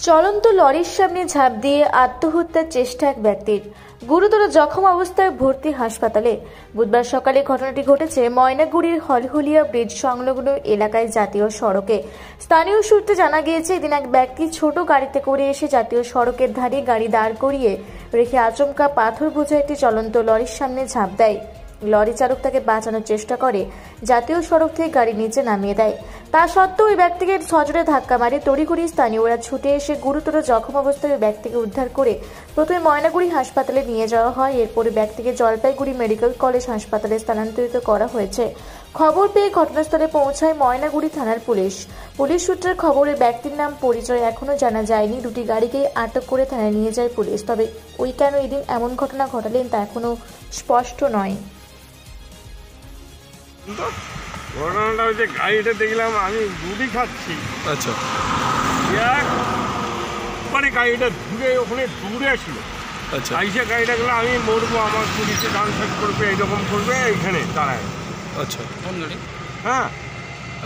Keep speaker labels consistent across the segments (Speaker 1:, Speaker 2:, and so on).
Speaker 1: চলন্ত লরির সামনে ঝাঁপ দিয়ে আত্মহত্যার চেষ্টা এক ব্যক্তির, গুরুতর জখম অবস্থায় ভর্তি হাসপাতালে। বুধবার সকালে ঘটনাটি ঘটেছে ময়নাগুড়ির হলহলিয়া ব্রিজ সংলগ্ন এলাকায় জাতীয় সড়কে। স্থানীয় সূত্রে জানা গিয়েছে, এদিন এক ব্যক্তি ছোট গাড়িতে করে এসে জাতীয় সড়কের ধারে গাড়ি দাঁড় করিয়ে রেখে আচমকা পাথর বোঝা একটি চলন্ত লরির সামনে ঝাঁপ দেয়। লরি চালক তাকে বাঁচানোর চেষ্টা করে জাতীয় সড়ক থেকে গাড়ি নিচে নামিয়ে দেয়। তা সত্ত্বেও ওই ব্যক্তিকে সজোরে ধাক্কা মারে। তড়িঘড়ি স্থানীয়রা ছুটে এসে গুরুতর জখম অবস্থায় ওই ব্যক্তিকে উদ্ধার করে প্রথমে ময়নাগুড়ি হাসপাতালে নিয়ে যাওয়া হয়। এরপরে ব্যক্তিকে জলপাইগুড়ি মেডিকেল কলেজ হাসপাতালে স্থানান্তরিত করা হয়েছে। খবর পেয়ে ঘটনাস্থলে পৌঁছায় ময়নাগুড়ি থানার পুলিশ। পুলিশ সূত্রের খবরে ব্যক্তির নাম পরিচয় এখনো জানা যায়নি। দুটি গাড়িকেই আটক করে থানায় নিয়ে যায় পুলিশ। তবে ওই কেন এদিন এমন ঘটনা ঘটালেন তা এখনো স্পষ্ট নয়।
Speaker 2: ঘটনাটা হচ্ছে, গাড়িটা দেখলাম আমি দুধই খাচ্ছি। আচ্ছা, মানে গাড়িটা দূরে ওখানে দূরে ছিল। আচ্ছা, আইসে গাড়িটা গেলে আমি মরবো, আমার পুলিশে ডান সাইড করবে, এইরকম করবে, এইখানে দাঁড়ায়। আচ্ছা, কোন গাড়ি? হ্যাঁ,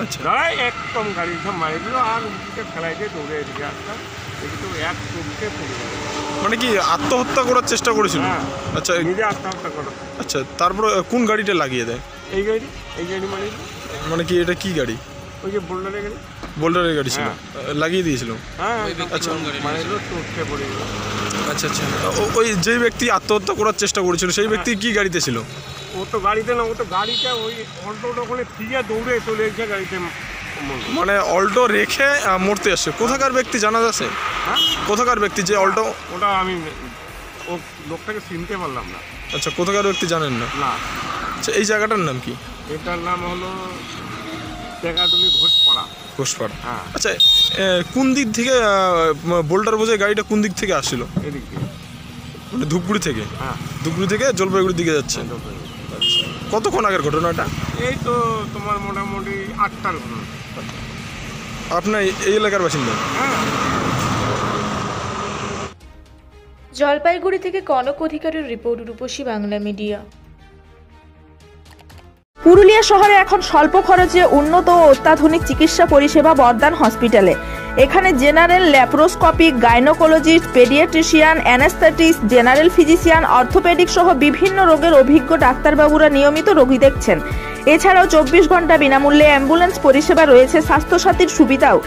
Speaker 2: আচ্ছা, দাঁড়ায় একদম গাড়ি সব মারি দিল আর উঠে ফেলাইতে দৌড়ে এদিকে আসতাম। কিন্তু এক চোখে পড়ে গেল।
Speaker 3: মানে কি আত্মহত্যা করার চেষ্টা করেছিল? আচ্ছা,
Speaker 2: নিজে আত্মহত্যা করো।
Speaker 3: আচ্ছা, তারপরে কোন গাড়িটা লাগিয়ে দেয়?
Speaker 2: এই গাড়ি
Speaker 3: মানে কি এটা কি গাড়ি?
Speaker 2: ওই যে বোল্ডারের গাড়ি।
Speaker 3: বোল্ডারের গাড়ি ছিল, লাগিয়ে দিয়েছিল।
Speaker 2: হ্যাঁ, আচ্ছা,
Speaker 3: আচ্ছা আচ্ছা, ওই যে ব্যক্তি আত্মহত্যা করার চেষ্টা করেছিল সেই ব্যক্তি কি গাড়িতে ছিল?
Speaker 2: ও তো গাড়িতে না, ও তো গাড়িটা ওই অল্টোটা ওখানে ফিরে দৌড়ে চলে এসে গাড়িতে।
Speaker 3: মানে অল্টো রেখে মরতে আসছে। কোথাকার ব্যক্তি জানা যাচ্ছে?
Speaker 2: হ্যাঁ,
Speaker 3: কোথাকার ব্যক্তি যে অল্টো?
Speaker 2: ওটা আমি ও লোকটাকে চিনতে পারলাম না।
Speaker 3: আচ্ছা, কোথাকার ব্যক্তি জানেন না?
Speaker 2: না।
Speaker 3: আচ্ছা, এই জায়গাটার নাম কি?
Speaker 2: এটার নাম হলো টেকাটুলি ঘোষপাড়া।
Speaker 3: ঘোষপাড়া।
Speaker 2: হ্যাঁ।
Speaker 3: আচ্ছা, কোন দিক থেকে বোল্ডার বোঝায় গাড়িটা কোন দিক থেকে আসছিল?
Speaker 2: এদিক থেকে,
Speaker 3: মানে ধূপগুড়ি থেকে?
Speaker 2: হ্যাঁ,
Speaker 3: ধূপগুড়ি থেকে জলপাইগুড়ির দিকে যাচ্ছে। আচ্ছা, কতক্ষণ আগের ঘটনাটা?
Speaker 2: এই তো তোমার মোটামুটি 8টার ঘটনা।
Speaker 3: আপনার এই এলাকার বাসিন্দা?
Speaker 2: হ্যাঁ।
Speaker 1: জলপাইগুড়ি থেকে কনক অধিকারীর রিপোর্ট, রূপসী বাংলা মিডিয়া।
Speaker 4: পুরুলিয়া শহরে এখন স্বল্প খরচে উন্নত ও অত্যাধুনিক চিকিৎসা পরিষেবা বর্দান হসপিটালে। এখানে general, laparoscopic, gynaecologist, paediatrician, anaesthetist, general physician, orthopaedic সহ বিভিন্ন রোগের অভিজ্ঞ ডাক্তারবাবুরা নিয়মিত রোগী দেখছেন। এছাড়াও 24 ঘন্টা বিনামূল্যে অ্যাম্বুলেন্স পরিষেবা রয়েছে। স্বাস্থ্যসাথীর সুবিধাও।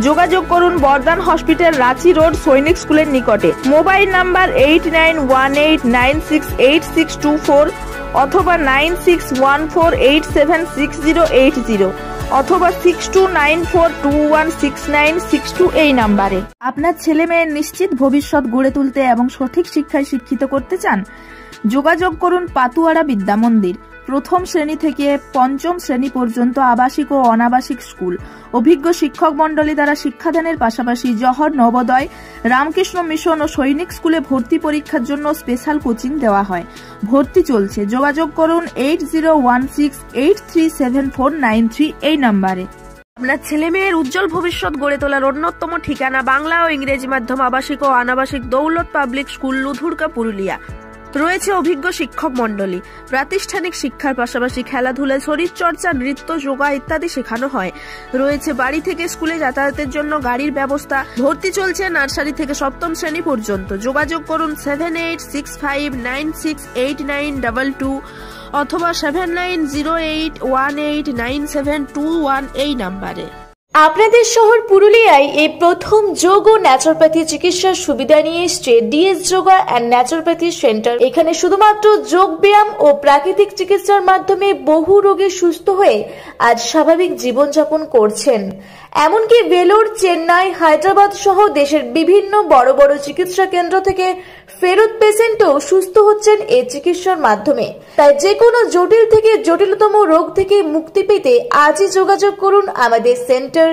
Speaker 4: যোগাযোগ করুন বর্দান হসপিটাল, রাঁচি রোড, সৈনিক স্কুলের নিকটে। মোবাইল নাম্বার 8918968624 অথবা 9614876080 অথবা 6294216962 এই নাম্বারে। আপনার ছেলে মেয়ের নিশ্চিত ভবিষ্যৎ গড়ে তুলতে এবং সঠিক শিক্ষায় শিক্ষিত করতে চান? যোগাযোগ করুন পাতুয়ারা বিদ্যা মন্দির। প্রথম শ্রেণী থেকে পঞ্চম শ্রেণী পর্যন্ত আবাসিক ও অনাবাসিক স্কুল। অভিজ্ঞ শিক্ষক মন্ডলী দ্বারা শিক্ষাদানের পাশাপাশি জহর, নবোদয়, রামকৃষ্ণ মিশন ও সৈনিক স্কুলে ভর্তি পরীক্ষার জন্য স্পেশাল কোচিং দেওয়া হয়। ভর্তি চলছে। যোগাযোগ করুন 8016837493 এই নাম্বারে। আপনার ছেলে মেয়ের উজ্জ্বল ভবিষ্যৎ গড়ে তোলার অন্যতম ঠিকানা বাংলা ও ইংরেজি মাধ্যম আবাসিক ও অনাবাসিক দৌলত পাবলিক স্কুল, লুধুরকা, পুরুলিয়া। রয়েছে অভিজ্ঞ শিক্ষক মন্ডলী। প্রাতিষ্ঠানিক শিক্ষার পাশাপাশি খেলাধুলা, শরীরচর্চা, নৃত্য, যোগা ইত্যাদি শেখানো হয়। রয়েছে বাড়ি থেকে স্কুলে যাতায়াতের জন্য গাড়ির ব্যবস্থা। ভর্তি চলছে নার্সারি থেকে সপ্তম শ্রেণী পর্যন্ত। যোগাযোগ করুন 7865968922 অথবা 7908189721 এই নাম্বারে।
Speaker 1: আপনাদের শহর পুরুলিয়ায় এই প্রথম যোগ ও ন্যাচুরোপ্যাথি চিকিৎসার সুবিধা নিয়ে এসছে DS yoga and naturopathy centre. এখানে শুধুমাত্র যোগ ব্যায়াম ও প্রাকৃতিক চিকিৎসার মাধ্যমে বহু রোগী সুস্থ হয়ে আজ স্বাভাবিক জীবনযাপন করছেন। এমনকি ভেলোর, চেন্নাই, হায়দ্রাবাদ সহ দেশের বিভিন্ন বড় বড় চিকিৎসা কেন্দ্র থেকে ফেরত পেশেন্টও সুস্থ হচ্ছেন এই চিকিৎসার মাধ্যমে। তাই যে কোনো জটিল থেকে জটিলতম রোগ থেকে মুক্তি পেতে আজই যোগাযোগ করুন আমাদের centre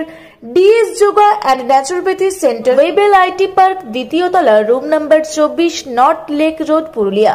Speaker 1: DS yoga and naturopathy centre, Wavell IT park, দ্বিতীয় তলা, room number 24, north lake road, Purulia.